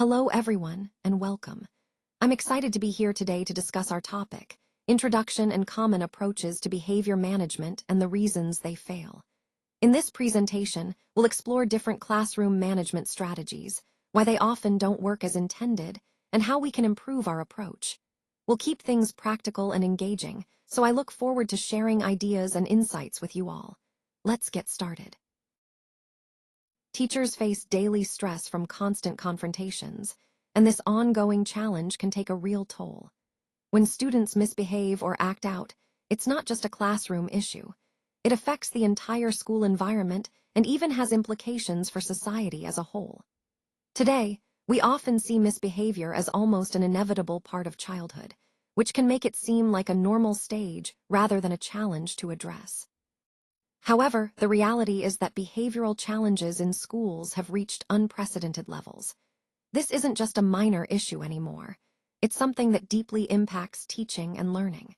Hello everyone, and welcome. I'm excited to be here today to discuss our topic, Introduction and Common Approaches to Behavior Management and the Reasons They Fail. In this presentation, we'll explore different classroom management strategies, why they often don't work as intended, and how we can improve our approach. We'll keep things practical and engaging, so I look forward to sharing ideas and insights with you all. Let's get started. Teachers face daily stress from constant confrontations, and this ongoing challenge can take a real toll. When students misbehave or act out, it's not just a classroom issue. It affects the entire school environment and even has implications for society as a whole. Today, we often see misbehavior as almost an inevitable part of childhood, which can make it seem like a normal stage rather than a challenge to address. However, the reality is that behavioral challenges in schools have reached unprecedented levels. This isn't just a minor issue anymore. It's something that deeply impacts teaching and learning.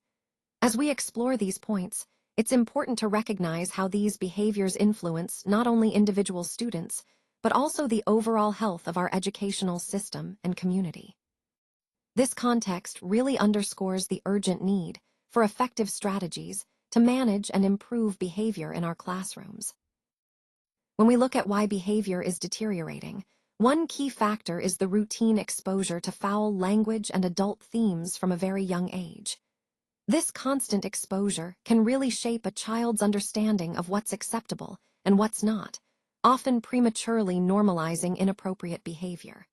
As we explore these points, it's important to recognize how these behaviors influence not only individual students, but also the overall health of our educational system and community. This context really underscores the urgent need for effective strategies to manage and improve behavior in our classrooms. When we look at why behavior is deteriorating, one key factor is the routine exposure to foul language and adult themes from a very young age. This constant exposure can really shape a child's understanding of what's acceptable and what's not, often prematurely normalizing inappropriate behavior.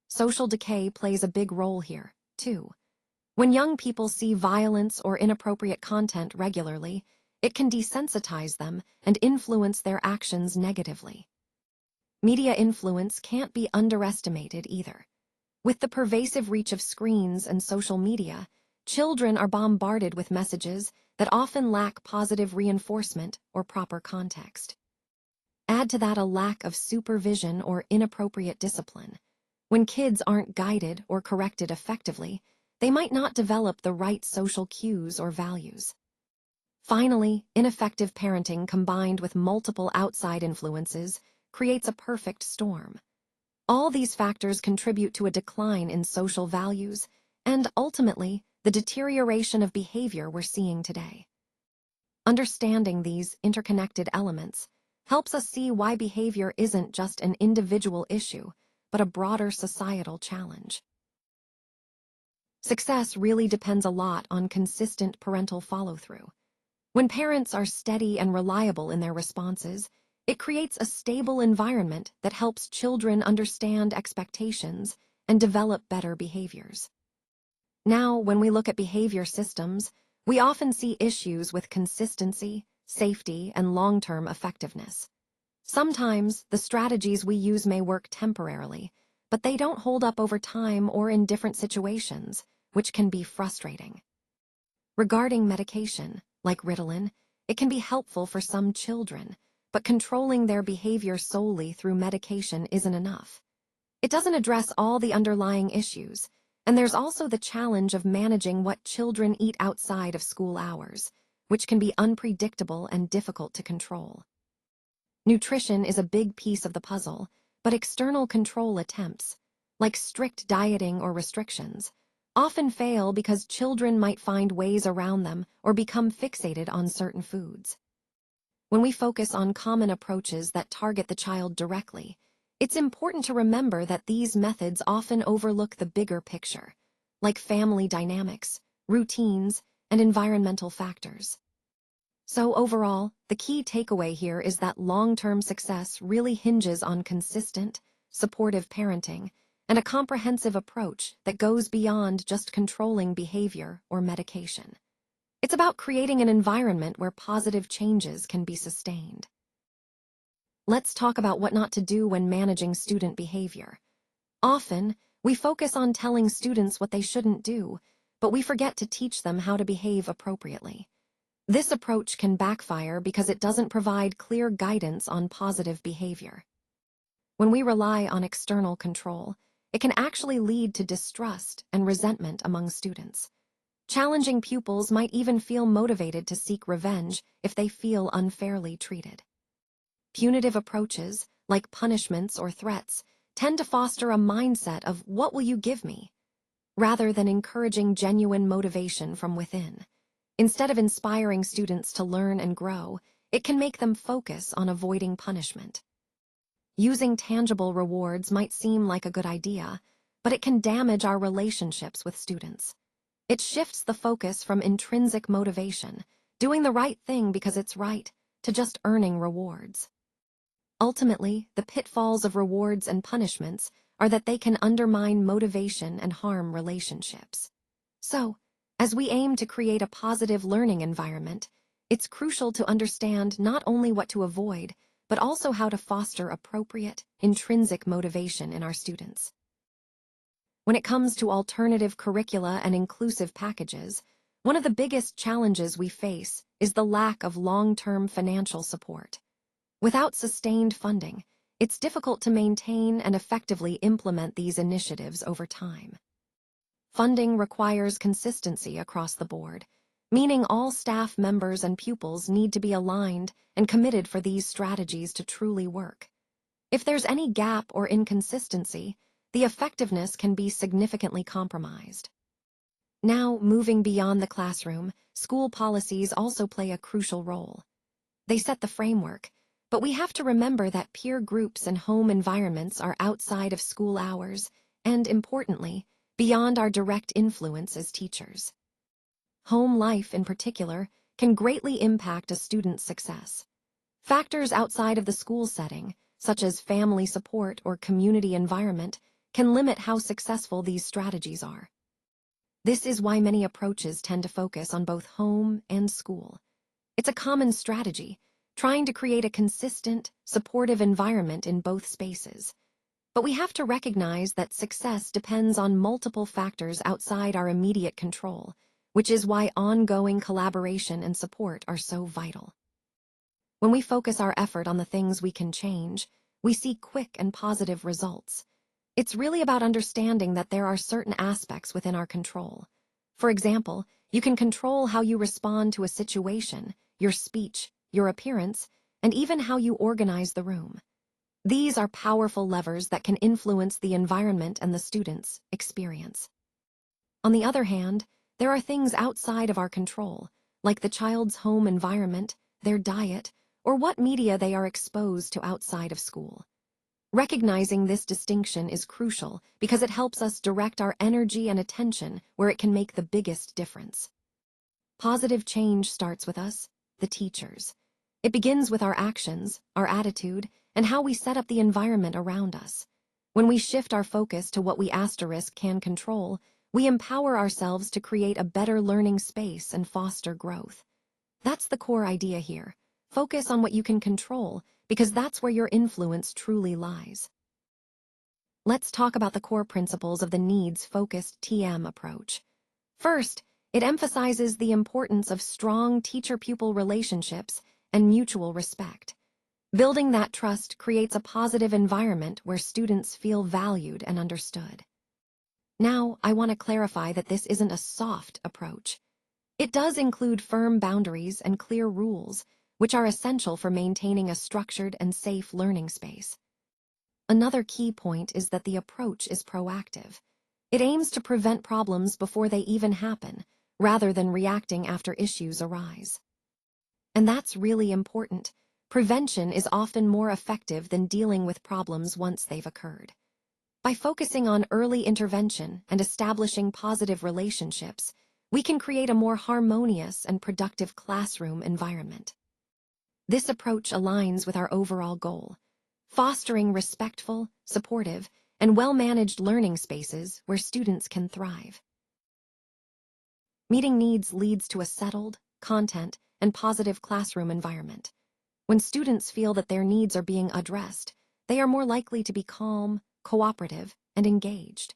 Social decay plays a big role here, too. When young people see violence or inappropriate content regularly, it can desensitize them and influence their actions negatively. Media influence can't be underestimated either. With the pervasive reach of screens and social media, children are bombarded with messages that often lack positive reinforcement or proper context. Add to that a lack of supervision or inappropriate discipline. When kids aren't guided or corrected effectively, they might not develop the right social cues or values. Finally, ineffective parenting combined with multiple outside influences creates a perfect storm. All these factors contribute to a decline in social values and, ultimately, the deterioration of behavior we're seeing today. Understanding these interconnected elements helps us see why behavior isn't just an individual issue, but a broader societal challenge. Success really depends a lot on consistent parental follow-through. When parents are steady and reliable in their responses, it creates a stable environment that helps children understand expectations and develop better behaviors. Now, when we look at behavior systems, we often see issues with consistency, safety, and long-term effectiveness. Sometimes, the strategies we use may work temporarily, but they don't hold up over time or in different situations, which can be frustrating. Regarding medication, like Ritalin, it can be helpful for some children, but controlling their behavior solely through medication isn't enough. It doesn't address all the underlying issues, and there's also the challenge of managing what children eat outside of school hours, which can be unpredictable and difficult to control. Nutrition is a big piece of the puzzle, but external control attempts, like strict dieting or restrictions, often fail because children might find ways around them or become fixated on certain foods. When we focus on common approaches that target the child directly, it's important to remember that these methods often overlook the bigger picture, like family dynamics, routines, and environmental factors. So overall, the key takeaway here is that long-term success really hinges on consistent, supportive parenting and a comprehensive approach that goes beyond just controlling behavior or medication. It's about creating an environment where positive changes can be sustained. Let's talk about what not to do when managing student behavior. Often, we focus on telling students what they shouldn't do, but we forget to teach them how to behave appropriately. This approach can backfire because it doesn't provide clear guidance on positive behavior. When we rely on external control, it can actually lead to distrust and resentment among students. Challenging pupils might even feel motivated to seek revenge if they feel unfairly treated. Punitive approaches, like punishments or threats, tend to foster a mindset of "what will you give me?" rather than encouraging genuine motivation from within. Instead of inspiring students to learn and grow, it can make them focus on avoiding punishment. Using tangible rewards might seem like a good idea, but it can damage our relationships with students. It shifts the focus from intrinsic motivation, doing the right thing because it's right, to just earning rewards. Ultimately, the pitfalls of rewards and punishments are that they can undermine motivation and harm relationships. So, as we aim to create a positive learning environment, it's crucial to understand not only what to avoid, but also how to foster appropriate, intrinsic motivation in our students. When it comes to alternative curricula and inclusive packages, one of the biggest challenges we face is the lack of long-term financial support. Without sustained funding, it's difficult to maintain and effectively implement these initiatives over time. Funding requires consistency across the board, meaning all staff members and pupils need to be aligned and committed for these strategies to truly work. If there's any gap or inconsistency, the effectiveness can be significantly compromised. Now, moving beyond the classroom, school policies also play a crucial role. They set the framework, but we have to remember that peer groups and home environments are outside of school hours and, importantly, beyond our direct influence as teachers. Home life, in particular, can greatly impact a student's success. Factors outside of the school setting, such as family support or community environment, can limit how successful these strategies are. This is why many approaches tend to focus on both home and school. It's a common strategy, trying to create a consistent, supportive environment in both spaces. But we have to recognize that success depends on multiple factors outside our immediate control, which is why ongoing collaboration and support are so vital. When we focus our effort on the things we can change, we see quick and positive results. It's really about understanding that there are certain aspects within our control. For example, you can control how you respond to a situation, your speech, your appearance, and even how you organize the room. These are powerful levers that can influence the environment and the student's experience. On the other hand, there are things outside of our control, like the child's home environment, their diet, or what media they are exposed to outside of school. Recognizing this distinction is crucial because it helps us direct our energy and attention where it can make the biggest difference. Positive change starts with us, the teachers. It begins with our actions, our attitude, and how we set up the environment around us. When we shift our focus to what we can control, we empower ourselves to create a better learning space and foster growth. That's the core idea here. Focus on what you can control, because that's where your influence truly lies. Let's talk about the core principles of the needs-focused TM approach. First, it emphasizes the importance of strong teacher-pupil relationships and mutual respect. Building that trust creates a positive environment where students feel valued and understood. Now, I want to clarify that this isn't a soft approach. It does include firm boundaries and clear rules, which are essential for maintaining a structured and safe learning space. Another key point is that the approach is proactive. It aims to prevent problems before they even happen, rather than reacting after issues arise. And that's really important. Prevention is often more effective than dealing with problems once they've occurred. By focusing on early intervention and establishing positive relationships, we can create a more harmonious and productive classroom environment. This approach aligns with our overall goal, fostering respectful, supportive, and well-managed learning spaces where students can thrive. Meeting needs leads to a settled, content, and positive classroom environment. When students feel that their needs are being addressed, they are more likely to be calm, cooperative, and engaged.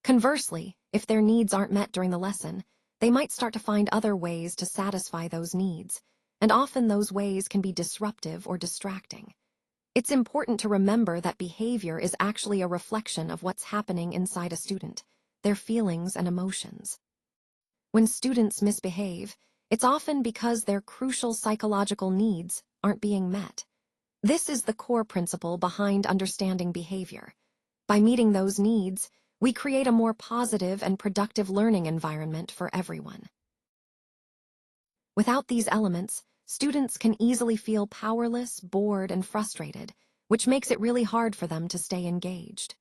Conversely, if their needs aren't met during the lesson, they might start to find other ways to satisfy those needs, and often those ways can be disruptive or distracting. It's important to remember that behavior is actually a reflection of what's happening inside a student, their feelings and emotions. When students misbehave, it's often because their crucial psychological needs aren't being met. This is the core principle behind understanding behavior. By meeting those needs, we create a more positive and productive learning environment for everyone. Without these elements, students can easily feel powerless, bored, and frustrated, which makes it really hard for them to stay engaged.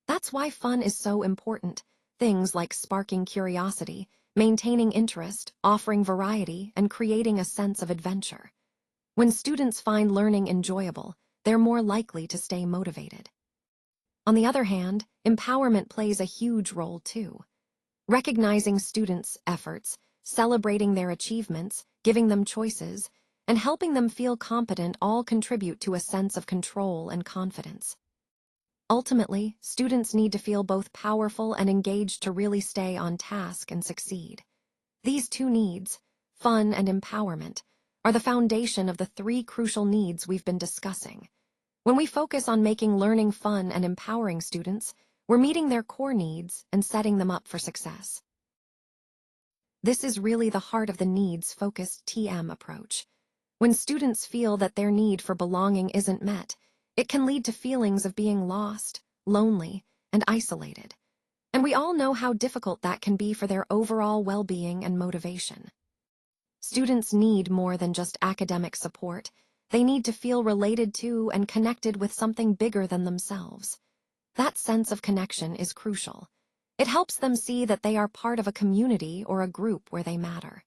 That's why fun is so important. Things like sparking curiosity, maintaining interest, offering variety, and creating a sense of adventure. When students find learning enjoyable, they're more likely to stay motivated. On the other hand, empowerment plays a huge role too. Recognizing students' efforts, celebrating their achievements, giving them choices, and helping them feel competent all contribute to a sense of control and confidence. Ultimately, students need to feel both powerful and engaged to really stay on task and succeed. These two needs, fun and empowerment, are the foundation of the three crucial needs we've been discussing. When we focus on making learning fun and empowering students, we're meeting their core needs and setting them up for success. This is really the heart of the needs-focused TM approach. When students feel that their need for belonging isn't met, it can lead to feelings of being lost, lonely, and isolated. And we all know how difficult that can be for their overall well-being and motivation. Students need more than just academic support. They need to feel related to and connected with something bigger than themselves. That sense of connection is crucial. It helps them see that they are part of a community or a group where they matter.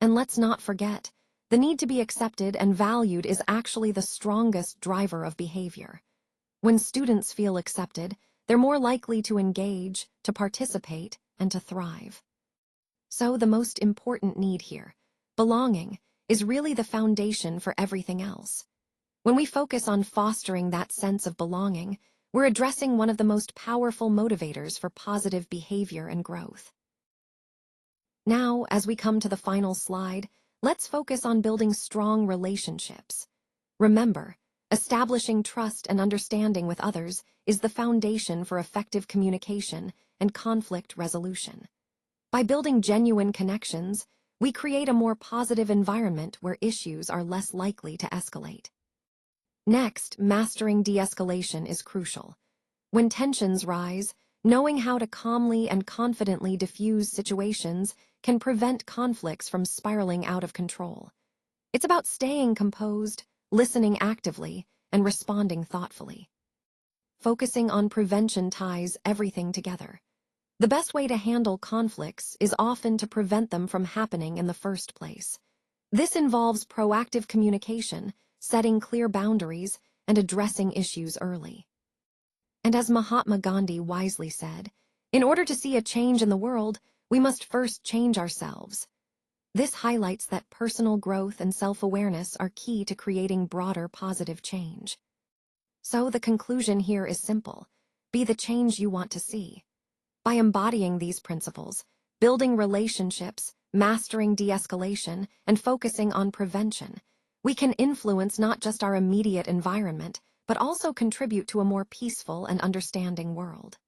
And let's not forget, the need to be accepted and valued is actually the strongest driver of behavior. When students feel accepted, they're more likely to engage, to participate, and to thrive. So the most important need here, belonging, is really the foundation for everything else. When we focus on fostering that sense of belonging, we're addressing one of the most powerful motivators for positive behavior and growth. Now, as we come to the final slide, let's focus on building strong relationships. Remember, establishing trust and understanding with others is the foundation for effective communication and conflict resolution. By building genuine connections, we create a more positive environment where issues are less likely to escalate. Next, mastering de-escalation is crucial. When tensions rise, knowing how to calmly and confidently diffuse situations can prevent conflicts from spiraling out of control. It's about staying composed, listening actively, and responding thoughtfully. Focusing on prevention ties everything together. The best way to handle conflicts is often to prevent them from happening in the first place. This involves proactive communication, setting clear boundaries, and addressing issues early. And as Mahatma Gandhi wisely said, in order to see a change in the world, we must first change ourselves. This highlights that personal growth and self-awareness are key to creating broader positive change. So the conclusion here is simple: be the change you want to see. By embodying these principles, building relationships, mastering de-escalation, and focusing on prevention, we can influence not just our immediate environment, but also contribute to a more peaceful and understanding world.